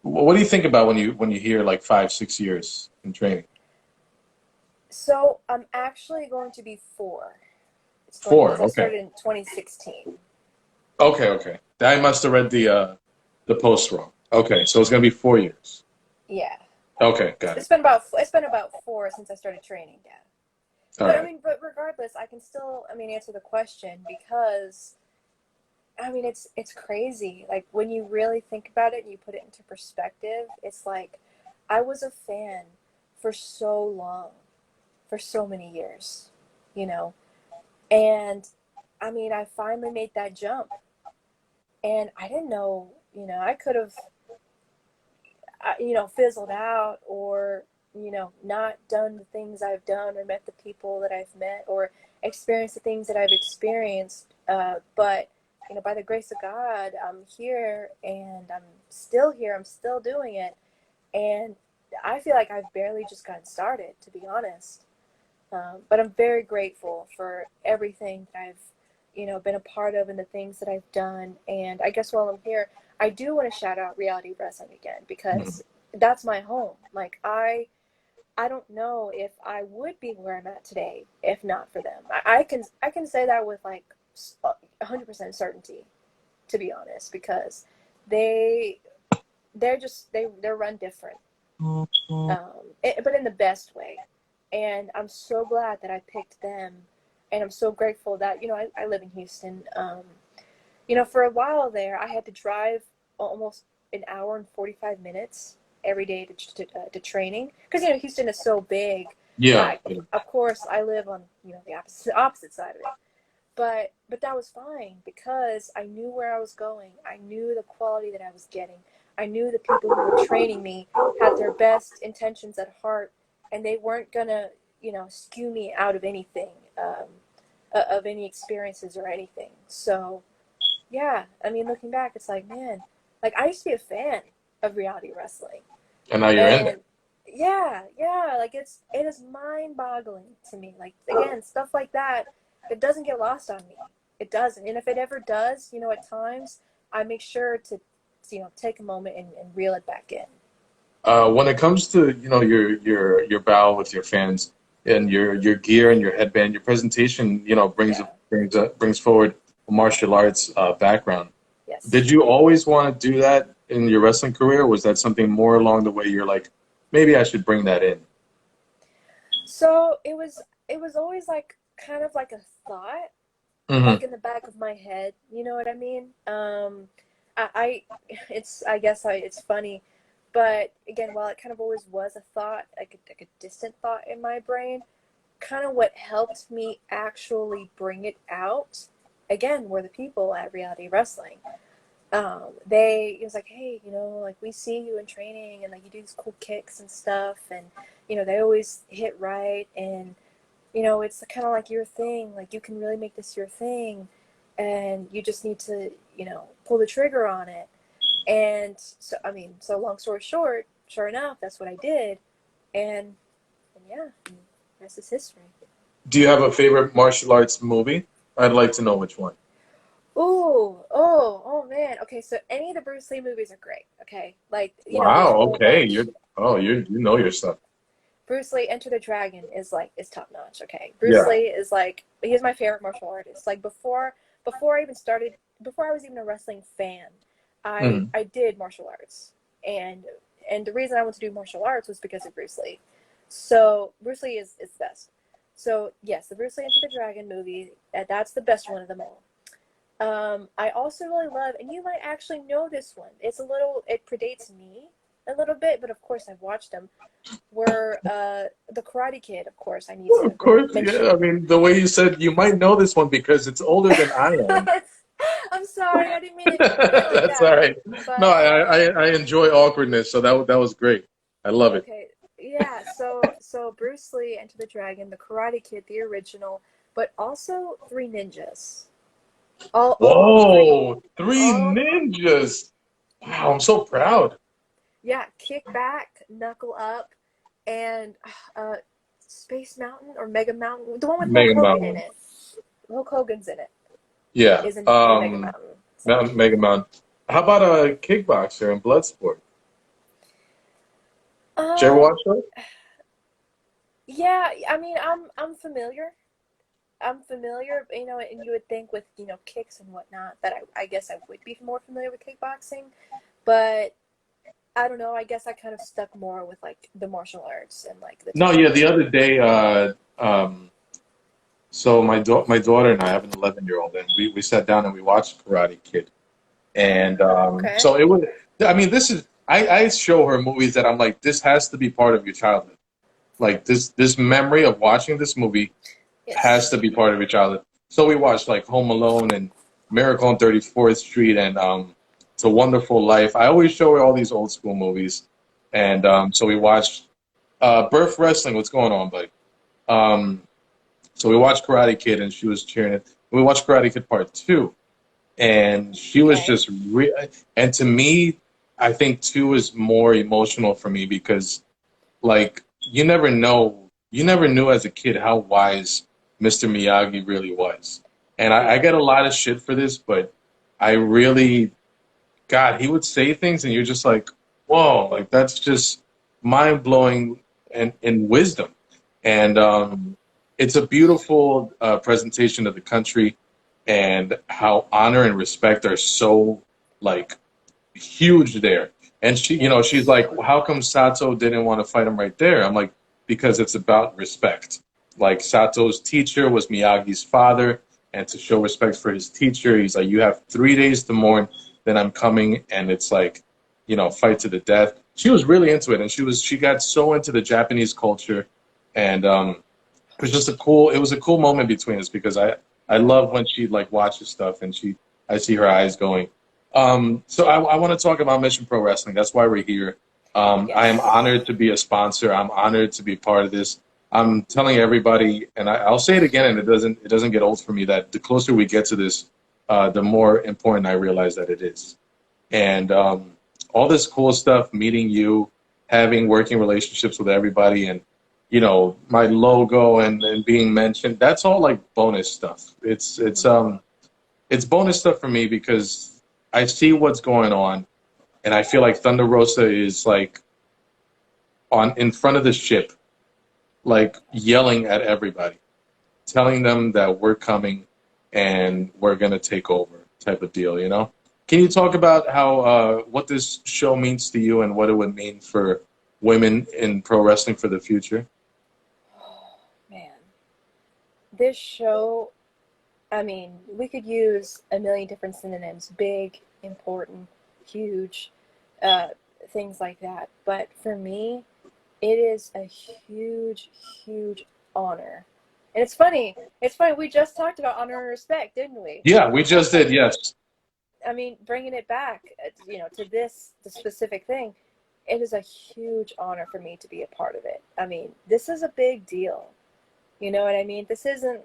A: What do you think about when you hear like 5, 6 years in training?
B: So I'm actually going to be 4. It's going
A: Four,
B: because I
A: okay,
B: started in 2016.
A: okay. I must have read the post wrong. Okay, so it's gonna be 4 years.
B: Yeah.
A: Okay, got it.
B: It's been about 4 since I started training. Yeah.
A: All
B: But I
A: right.
B: mean, but regardless, I can still, I mean, answer the question because I mean, it's crazy. Like when you really think about it and you put it into perspective, it's like I was a fan for so long, for so many years, you know. And I mean, I finally made that jump, and I didn't know, I could have, fizzled out or, not done the things I've done or met the people that I've met or experienced the things that I've experienced. But, by the grace of God, I'm here and I'm still here. I'm still doing it. And I feel like I've barely just gotten started, to be honest. But I'm very grateful for everything that I've, been a part of and the things that I've done. And I guess while I'm here, I do want to shout out Reality Wrestling again
A: Mhm.
B: because that's my home. Like I don't know if I would be where I'm at today if not for them. I can say that with like 100% certainty, to be honest, because they they're run different, but in the best way. And I'm so glad that I picked them, and I'm so grateful that I live in Houston. For a while there, I had to drive almost an hour and 45 minutes every day to training because Houston is so big.
A: Yeah.
B: I Of course I live on the opposite side of it, but that was fine because I knew where I was going. I knew the quality that I was getting. I knew the people who were training me had their best intentions at heart, and they weren't gonna skew me out of anything, of any experiences or anything. So yeah, I mean, looking back, it's like, man, like I used to be a fan of reality wrestling,
A: And now you're in there.
B: and yeah, like it is mind-boggling to me. Like again, stuff like that, it doesn't get lost on me. It doesn't, and if it ever does, at times I make sure to, take a moment and reel it back in.
A: When it comes to your bow with your fans and your gear and your headband, your presentation,
B: Yeah.
A: brings forward a martial arts background.
B: Yes.
A: Did you always want to do that in your wrestling career? Or was that something more along the way you're like, maybe I should bring that in?
B: So it was always like kind of like a thought,
A: Hmm.
B: like in the back of my head. You know what I mean? I I guess it's funny, but again, while it kind of always was a thought, like a distant thought in my brain, kind of what helped me actually bring it out, again, were the people at Reality Wrestling. It was like, hey, like we see you in training and like you do these cool kicks and stuff, and they always hit right, and it's kind of like your thing. Like you can really make this your thing, and you just need to, pull the trigger on it. And so, I mean, so long story short, sure enough, that's what I did, and yeah, and the rest is history.
A: Do you have a favorite martial arts movie? I'd like to know which one.
B: Oh man. Okay, so any of the Bruce Lee movies are great. Okay, like there's a
A: Wow.
B: whole
A: Okay.
B: bunch.
A: You know your stuff.
B: Bruce Lee, Enter the Dragon is top notch. Okay, Bruce
A: Yeah.
B: Lee is like he's my favorite martial artist. Like before I even started, before I was even a wrestling fan, I
A: Hmm.
B: I did martial arts, and And the reason I want to do martial arts was because of Bruce Lee. So Bruce Lee is the best. So yes, the Bruce Lee Enter the Dragon movie, that's the best one of them all. I also really love, and you might actually know this one. It predates me a little bit, but of course I've watched them. Were the Karate Kid, of course, I need to
A: Of course,
B: mention.
A: yeah. I mean, the way you said you might know this one because it's older than I am.
B: I'm sorry, I didn't mean it like
A: That's all
B: that.
A: right. No,
B: But
A: I enjoy awkwardness, so that was great. I love it.
B: okay, yeah. So Bruce Lee, Enter the Dragon, the Karate Kid, the original, but also Three Ninjas. All three,
A: Whoa, three
B: all
A: ninjas. Wow, I'm so
B: yeah,
A: proud.
B: yeah. Kick back, knuckle up, and uh, Space Mountain or Mega Mountain, the one with Hulk
A: Mega
B: Hogan in
A: Mountain.
B: it. Hulk Hogan's in it.
A: Yeah.
B: Is in Mega Mountain. So
A: Mega Mountain. How about a kickboxer and Bloodsport? Did you ever
B: um
A: watch that?
B: yeah, I mean I'm familiar. I'm familiar, and you would think with, kicks and whatnot that I guess I would be more familiar with kickboxing, but I don't know. I guess I kind of stuck more with like the martial arts and like the
A: No, yeah. The
B: taekwondo.
A: other day, so my daughter and I have an 11-year-old, and we sat down and we watched Karate Kid, and
B: Okay.
A: so it was. I mean, this is. I show her movies that I'm like, this has to be part of your childhood. Like this memory of watching this movie has
B: Yes.
A: to be part of your childhood. So we watched like Home Alone and Miracle on 34th Street and It's a Wonderful Life. I always show her all these old school movies, and so we watched Birth Wrestling. What's going on, buddy? Um, so we watched Karate Kid, and she was cheering it. We watched Karate Kid Part Two, and she was
B: Okay.
A: just and to me, I think two is more emotional for me because like you never knew as a kid how wise Mr. Miyagi really was. And I
B: Yeah.
A: get a lot of shit for this, but I really, God, he would say things and you're just like, whoa, like that's just mind blowing
B: Yeah.
A: and wisdom. And it's a beautiful presentation of the country and how honor and respect are so like huge there. And she, she's
B: Yes.
A: like, well, how come Sato didn't want to fight him right there? I'm like, because it's about respect. Like Sato's teacher was Miyagi's father, and to show respect for his teacher, he's like, you have 3 days to mourn, then I'm coming, and it's like, fight to the death. She was really into it, and she got so into the Japanese culture, and it was a cool moment between us because I love when she like watches stuff and I see her eyes going. So I want to talk about Mission Pro Wrestling. That's why we're here. I am
B: Yes.
A: honored to be a sponsor. I'm honored to be part of this. I'm telling everybody, and I'll say it again, and it doesn't get old for me that the closer we get to this, the more important I realize that it is. And all this cool stuff, meeting you, having working relationships with everybody, and my logo and being mentioned, that's all like bonus stuff.
B: Mhm.
A: It's bonus stuff for me because I see what's going on, and I feel like Thunder Rosa is like on in front of the ship, like yelling at everybody, telling them that we're coming and we're gonna take over, type of deal. Can you talk about how what this show means to you and what it would mean for women in pro wrestling for the future?
B: Oh, man. This show, I mean, we could use a million different synonyms: big, important, huge, uh, things like that. But for me, it is a huge, huge honor. And it's funny. It's funny. We just talked about honor and respect, didn't we?
A: Yeah, we just did.
B: I
A: Yes.
B: I mean, bringing it back, to the specific thing, it is a huge honor for me to be a part of it. I mean, this is a big deal. You know what I mean? This isn't,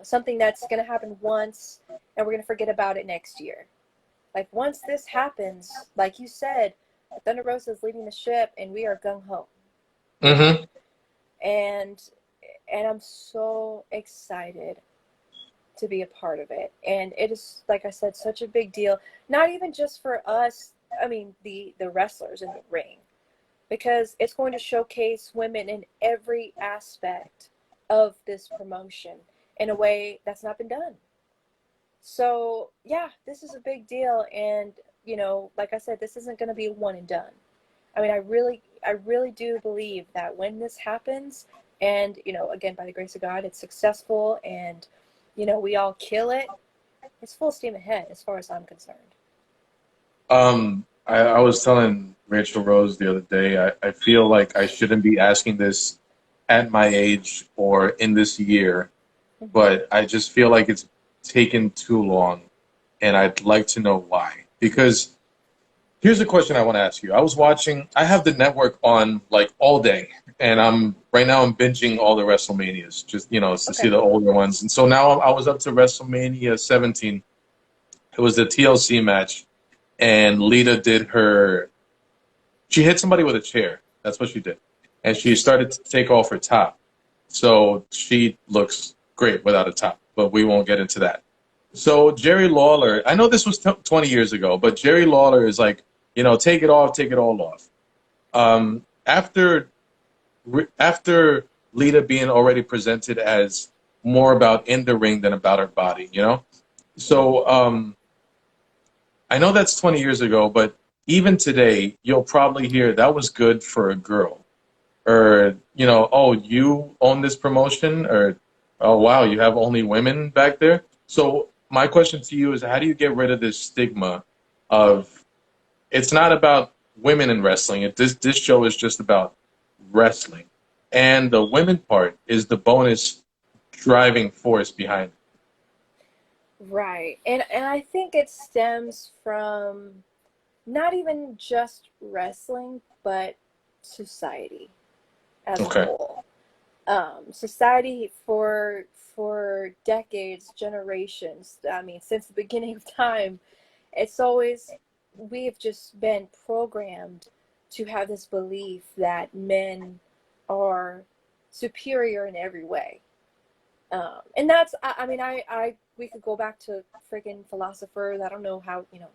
B: something that's going to happen once and we're going to forget about it next year. Like, once this happens, like you said, Thunder Rosa is leading the ship and we are gung ho, you know?
A: Mm-hmm.
B: And I'm so excited to be a part of it. And it is, like I said, such a big deal. Not even just for us, I mean, the wrestlers in the ring, because it's going to showcase women in every aspect of this promotion in a way that's not been done. So, yeah, this is a big deal. And, like I said, this isn't going to be a one and done. I mean, I really do believe that when this happens, and you know, again, by the grace of God, it's successful, and you know, we all kill it. It's full steam ahead, as far as I'm concerned.
A: I was telling Rachel Rose the other day, I feel like I shouldn't be asking this at my age or in this year,
B: Hmm.
A: but I just feel like it's taken too long, and I'd like to know why. Because here's a question I want to ask you. I have the network on like all day, and right now I'm binging all the WrestleManias, just, to see
B: Okay.
A: the older ones. And so now I was up to WrestleMania 17. It was the TLC match, and Lita she hit somebody with a chair. That's what she did. And she started to take off her top. So she looks great without a top, but we won't get into that. So Jerry Lawler, I know this was 20 years ago, but Jerry Lawler is like, take it off, take it all off. After Lita being already presented as more about in the ring than about her body.
B: Hmm.
A: So I know that's 20 years ago, but even today, you'll probably hear that was good for a girl. Or, oh, you own this promotion? Or, oh, wow, you have only women back there? So my question to you is, how do you get rid of this stigma of it's not about women in wrestling. This show is just about wrestling. And the women part is the bonus driving force behind it.
B: Right. And I think it stems from not even just wrestling, but society as a
A: Okay.
B: whole. Society for decades, generations. I mean, since the beginning of time, it's always we've just been programmed to have this belief that men are superior in every way. And that's I mean I we could go back to freaking philosophers. I don't know how, you know,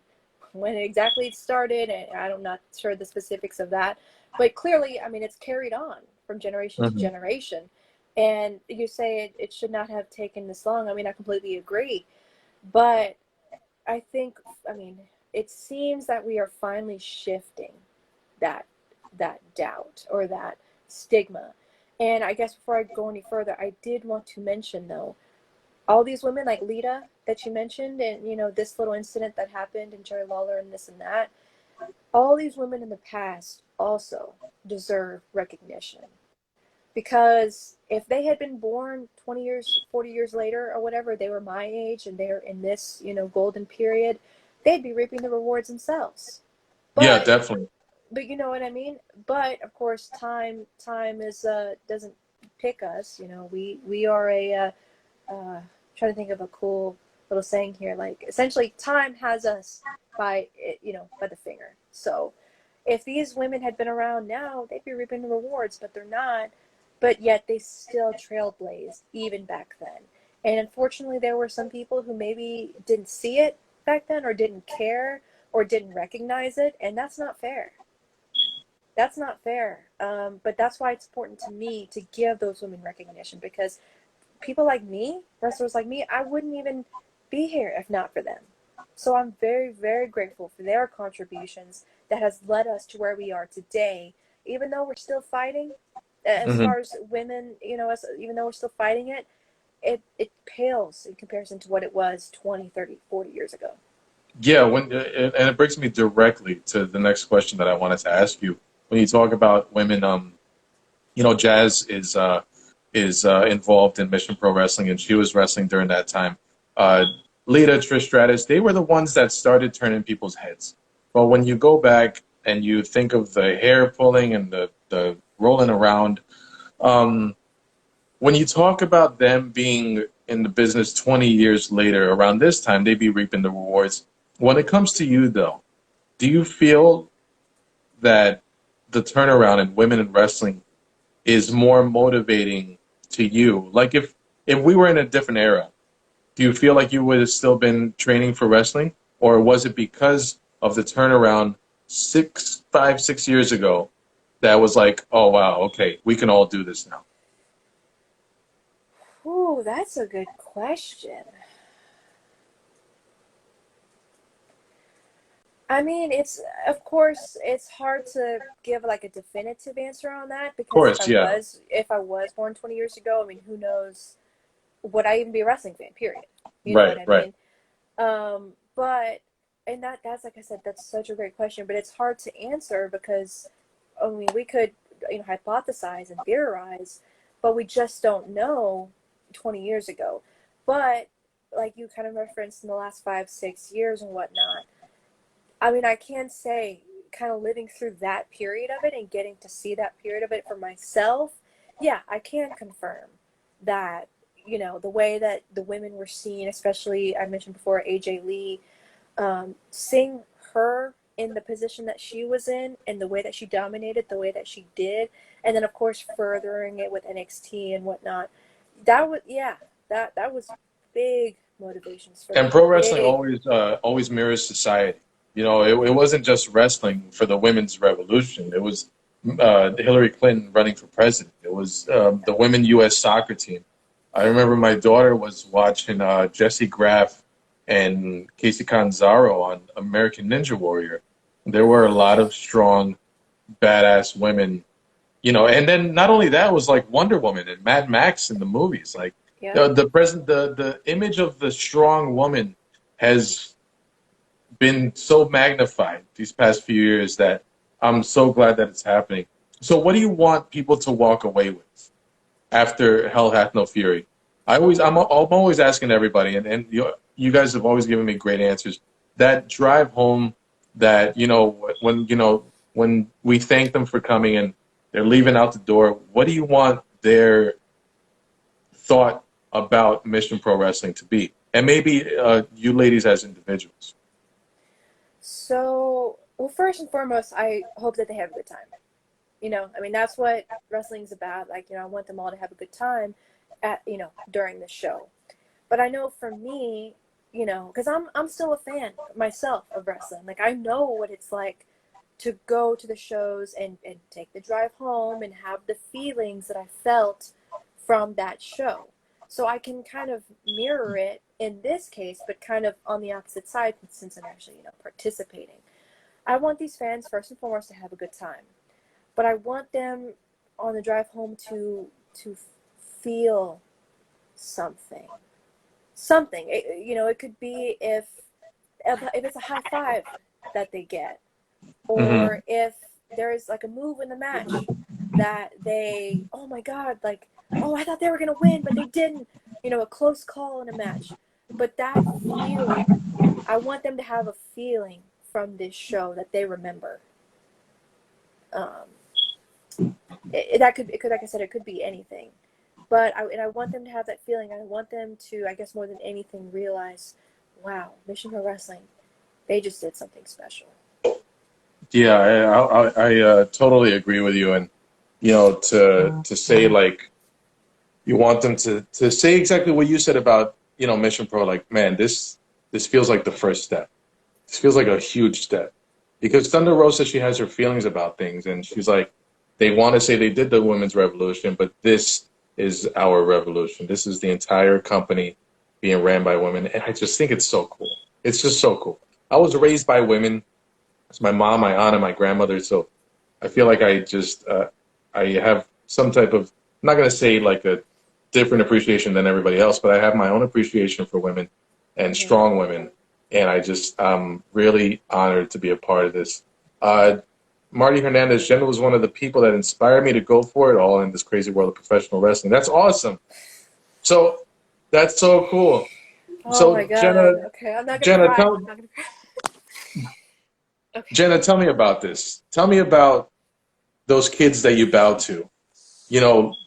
B: when exactly it started, and I'm not sure the specifics of that, but clearly, I mean, it's carried on from generation to
A: Hmm.
B: generation. And you say it should not have taken this long. I mean, I completely agree, but I think, I mean, it seems that we are finally shifting that doubt or that stigma. And I guess before I go any further, I did want to mention though, all these women like Lita that you mentioned, and you know, this little incident that happened, and Jerry Lawler and this and that, all these women in the past also deserve recognition, because if they had been born 20 years 40 years later or whatever, they were my age and they're in this, you know, golden period, they'd be reaping the rewards themselves.
A: Yeah,
B: but
A: definitely.
B: but you know what I mean. But of course, time is doesn't pick us. You know, we are a trying to think of a cool little saying here. Like, essentially, time has us by, you know, by the finger. So if these women had been around now, they'd be reaping the rewards, but they're not. But yet they still trailblazed even back then. And unfortunately, there were some people who maybe didn't see it back then, or didn't care, or didn't recognize it, and that's not fair. That's not fair. But that's why it's important to me to give those women recognition, because people like me, wrestlers like me, I wouldn't even be here if not for them. So I'm very, very grateful for their contributions that has led us to where we are today. Even though we're still fighting, as
A: Hmm.
B: far as women, you know, even though we're still fighting it, it pales in comparison to what it was 20, 30, 40 years ago.
A: Yeah, and it brings me directly to the next question that I wanted to ask you. When you talk about women, Jazz is involved in Mission Pro Wrestling, and she was wrestling during that time. Uh, Lita, Trish Stratus, they were the ones that started turning people's heads. But when you go back and you think of the hair pulling and the rolling around, um, when you talk about them being in the business 20 years later, around this time, they'd be reaping the rewards. When it comes to you, though, do you feel that the turnaround in women in wrestling is more motivating to you? Like, if we were in a different era, do you feel like you would have still been training for wrestling, or was it because of the turnaround 6 years ago that was like, oh wow, okay, we can all do this now?
B: Ooh, that's a good question. I mean, of course it's hard to give like a definitive answer on that
A: Of
B: because
A: course, yeah.
B: if I was born 20 years ago, I mean, who knows, would I even be a wrestling fan? Period. You know
A: Right,
B: what I
A: right.
B: mean? But and that's like I said, that's such a great question, but it's hard to answer because I mean, we could, hypothesize and theorize, but we just don't know 20 years ago. But like you kind of referenced in the last 5, 6 years and whatnot, I mean, I can say kind of living through that period of it and getting to see that period of it for myself, yeah, I can confirm that, the way that the women were seen, especially I mentioned before AJ Lee, seeing her in the position that she was in and the way that she dominated, the way that she did, and then of course furthering it with NXT and whatnot. That was yeah, that was big motivations for
A: And
B: me.
A: pro wrestling
B: Big.
A: always mirrors society. You know, it wasn't just wrestling for the women's revolution. It was Hillary Clinton running for president. It was the women U.S. soccer team. I remember my daughter was watching Jesse Graff and Casey Canzaro on American Ninja Warrior. There were a lot of strong, badass women, you know. And then not only that, it was like Wonder Woman and Mad Max in the movies. Like
B: Yep.
A: the image of the strong woman has been so magnified these past few years that I'm so glad that it's happening. So, what do you want people to walk away with after Hell Hath No Fury? I'm always asking everybody, and you guys have always given me great answers. That drive home, that when we thank them for coming and they're leaving out the door. What do you want their thought about Mission Pro Wrestling to be? And maybe you ladies as individuals.
B: So, well, first and foremost, I hope that they have a good time. I mean, that's what wrestling's about. Like, I want them all to have a good time during the show. But I know for me, because I'm still a fan myself of wrestling. Like, I know what it's like to go to the shows and take the drive home and have the feelings that I felt from that show. So I can kind of mirror it in this case, but kind of on the opposite side since I'm actually, participating. I want these fans first and foremost to have a good time, but I want them on the drive home to feel something. Something. It could be if it's a high five that they get,
A: Mm-hmm.
B: or if there is like a move in the match that they, oh my god, like, oh, I thought they were gonna win, but they didn't. A close call in a match. But that feeling, I want them to have a feeling from this show that they remember. Um, it could, like I said, it could be anything. But I want them to have that feeling. I want them to, I guess more than anything, realize, wow, Mission Pro Wrestling, they just did something special.
A: Yeah, I totally agree with you. And to say like you want them to say exactly what you said about Mission Pro. Like, man, this feels like the first step. This feels like a huge step because Thunder Rosa, she has her feelings about things, and she's like, they want to say they did the women's revolution, but this is our revolution. This is the entire company being ran by women, and I just think it's so cool. It's just so cool. I was raised by women. It's my mom, my aunt, and my grandmother. So I feel like I have some type of, I'm not going to say like a different appreciation than everybody else, but I have my own appreciation for women and
B: Mm-hmm.
A: strong women. And I'm really honored to be a part of this. Uh, Marty Hernandez, Jenna was one of the people that inspired me to go for it all in this crazy world of professional wrestling. That's awesome. So that's so cool.
B: Oh my
A: So
B: god. Okay, I'm not gonna
A: Jenna,
B: cry. I'm
A: tell
B: not gonna cry. Okay.
A: Jenna, tell me about this. Tell me about those kids that you bow to.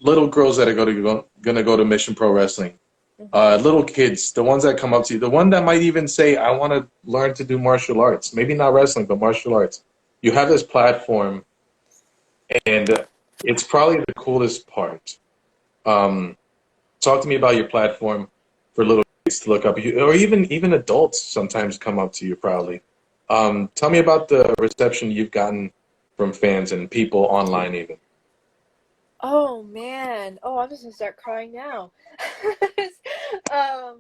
A: Little girls that are going to go to Mission Pro Wrestling.
B: Mm-hmm.
A: Little kids, the ones that come up to you, the one that might even say, I want to learn to do martial arts. Maybe not wrestling, but martial arts. You have this platform, and it's probably the coolest part. Um, Talk to me about your platform for little kids to look up, or even adults sometimes come up to you probably. Tell me about the reception you've gotten from fans and people online even.
B: Oh man. Oh, I'm just gonna start crying now. um,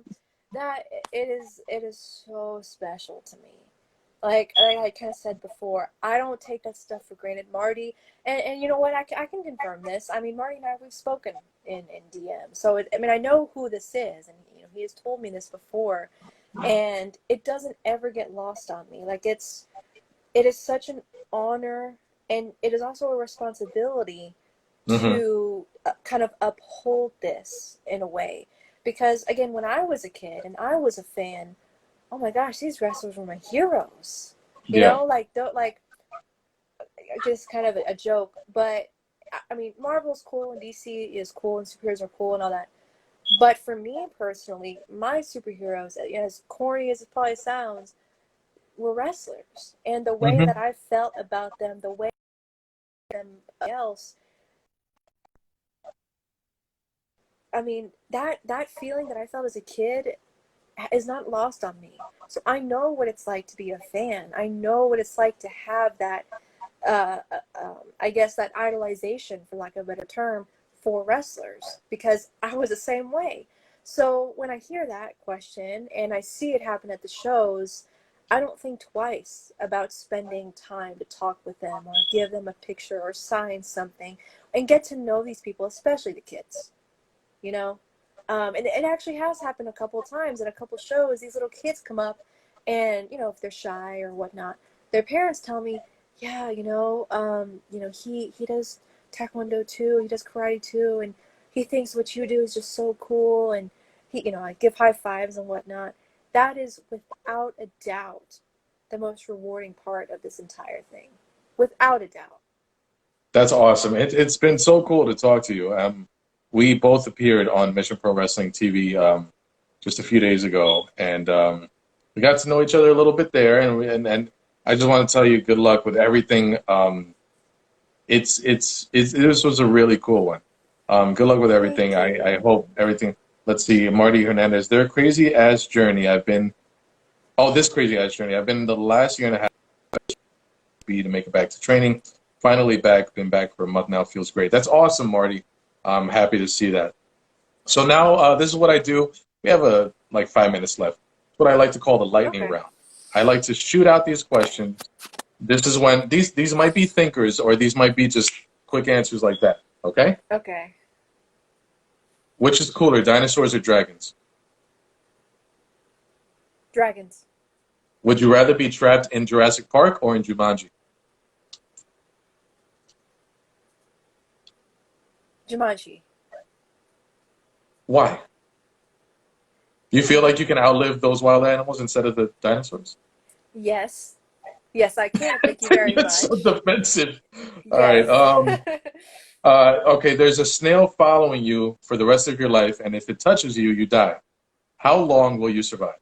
B: that it is so special to me. like I kind of said before, I don't take that stuff for granted. Marty, and you know what? I can confirm this. I mean, Marty and I, we've spoken in DM. So, I mean, I know who this is, and he has told me this before, and it doesn't ever get lost on me. Like, it is such an honor, and it is also a responsibility
A: Mm-hmm.
B: to kind of uphold this in a way. Because, again, when I was a kid and I was a fan, oh my gosh, these wrestlers were my heroes. You
A: Yeah.
B: know, like just kind of a joke. But, I mean, Marvel's cool and DC is cool and superheroes are cool and all that. But for me personally, my superheroes, as corny as it probably sounds, were wrestlers. And the way
A: Mm-hmm.
B: that I felt about them, the way them else, I mean, that feeling that I felt as a kid is not lost on me. So I know what it's like to be a fan. I know what it's like to have that, I guess, that idolization, for lack of a better term, for wrestlers, because I was the same way. So when I hear that question and I see it happen at the shows, I don't think twice about spending time to talk with them or give them a picture or sign something and get to know these people, especially the kids, you know? And it actually has happened a couple of times at a couple of shows. These little kids come up and, if they're shy or whatnot, their parents tell me, yeah, he does taekwondo too, he does karate too, and he thinks what you do is just so cool, and I give high fives and whatnot. That is without a doubt the most rewarding part of this entire thing. Without a doubt.
A: That's awesome. It's been so cool to talk to you. We both appeared on Mission Pro Wrestling TV just a few days ago, and we got to know each other a little bit there. And I just want to tell you good luck with everything. This was a really cool one. Good luck with
B: Thank
A: everything. I
B: you.
A: hope everything. Let's see, Marty Hernandez. Their crazy ass journey. This crazy ass journey. I've been the last year and a half to make it back to training. Finally back. Been back for a month now. Feels great. That's awesome, Marty. I'm happy to see that. So now this is what I do. We have like 5 minutes left. What I like to call the lightning
B: Okay.
A: round. I like to shoot out these questions. This is when these might be thinkers or these might be just quick answers like that. Okay?
B: Okay.
A: Which is cooler, dinosaurs or dragons?
B: Dragons.
A: Would you rather be trapped in Jurassic Park or in Jumanji?
B: Jumanji.
A: Why? You feel like you can outlive those wild animals instead of the dinosaurs?
B: Yes. Yes, I can. Thank you very
A: You're so
B: much.
A: defensive. All right.
B: Yes.
A: Okay, there's a snail following you for the rest of your life, and if it touches you, you die. How long will you survive?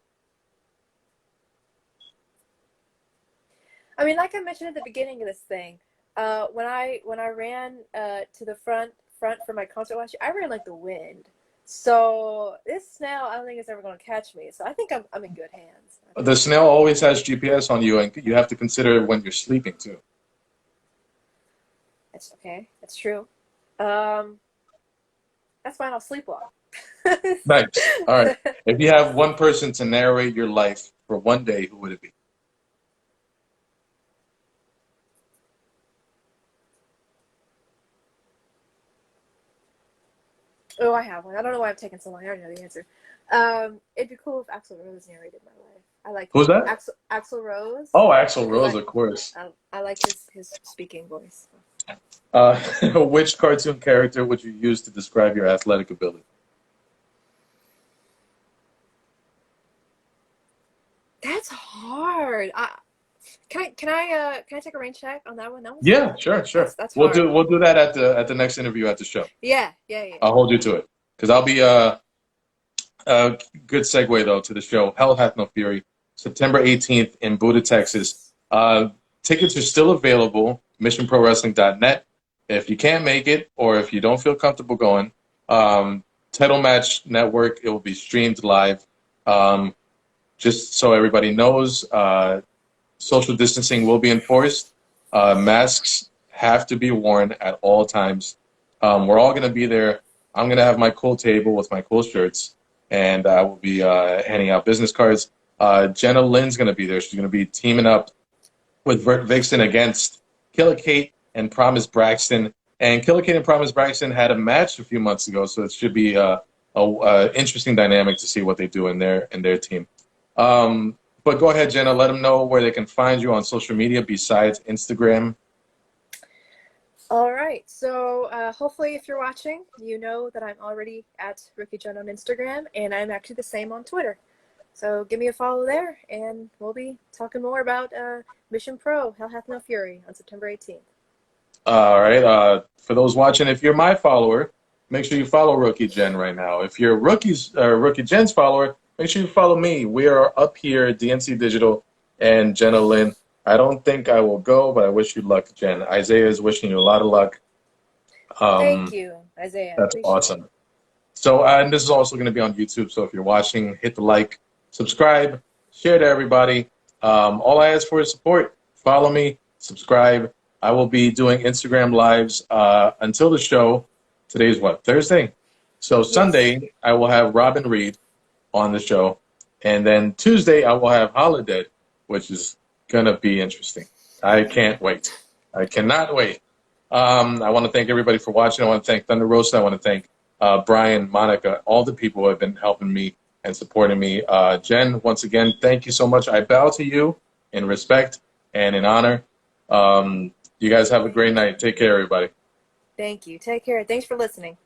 B: I mean, like I mentioned at the beginning of this thing, when I ran to the front for my concert last year, I ran like the wind. So this snail, I don't think it's ever going to catch me. So I think I'm in good hands. I think
A: The
B: I'm in
A: snail
B: good
A: always
B: hands.
A: has GPS on you, and you have to consider when you're sleeping too.
B: That's okay. That's true. Um, that's fine. I'll sleep well.
A: Nice. All right. If you have one person to narrate your life for one day, who would it be?
B: Oh, I have one. I don't know why I'm taking so long. I already know the answer. It'd be cool if Axl Rose narrated my life. I like
A: Who's that?
B: Axl Rose
A: Oh, Axl
B: because
A: Rose,
B: I
A: of course.
B: I like his speaking voice.
A: Uh, which cartoon character would you use to describe your athletic ability?
B: That's hard. Can I take a rain check on that one? That was
A: Yeah, sure, sure.
B: that's
A: We'll
B: hard.
A: do that at the next interview at the show.
B: Yeah, yeah, yeah.
A: I'll hold you to it because I'll be a good segue though to the show. Hell Hath No Fury, September 18th in Buda, Texas.
B: Yes.
A: Tickets are still available. MissionProWrestling.net. If you can't make it or if you don't feel comfortable going, Title Match Network. It will be streamed live. Just so everybody knows, social distancing will be enforced. Masks have to be worn at all times. We're all going to be there. I'm going to have my cool table with my cool shirts, and I will be handing out business cards. Jenna Lynn's going to be there. She's going to be teaming up with Vert Vixen against Killer Kate and Promise Braxton. And Killer Kate and Promise Braxton had a match a few months ago, so it should be a interesting dynamic to see what they do in their team. But go ahead, Jenna. Let them know where they can find you on social media besides Instagram.
B: All right. So hopefully if you're watching, you know that I'm already at Rookie Jen on Instagram, and I'm actually the same on Twitter. So give me a follow there, and we'll be talking more about Mission Pro, Hell Hath No Fury on September 18th.
A: All right. For those watching, if you're my follower, make sure you follow Rookie Jen right now. If you're Rookie Jen's follower, make sure you follow me. We are up here, DNC Digital and Jenna Lynn. I don't think I will go, but I wish you luck, Jen. Isaiah is wishing you a lot of luck.
B: Thank you, Isaiah.
A: That's awesome. So, and this is also going to be on YouTube. So if you're watching, hit the like, subscribe, share to everybody. All I ask for is support. Follow me, subscribe. I will be doing Instagram lives until the show. Today's what? Thursday? So yes. Sunday, I will have Robin Reed on the show. And then Tuesday, I will have Holiday, which is going to be interesting. I can't wait. I cannot wait. I want to thank everybody for watching. I want to thank Thunder Roast. I want to thank Brian, Monica, all the people who have been helping me and supporting me. Jen, once again, thank you so much. I bow to you in respect and in honor. You guys have a great night. Take care, everybody.
B: Thank you. Take care. Thanks for listening.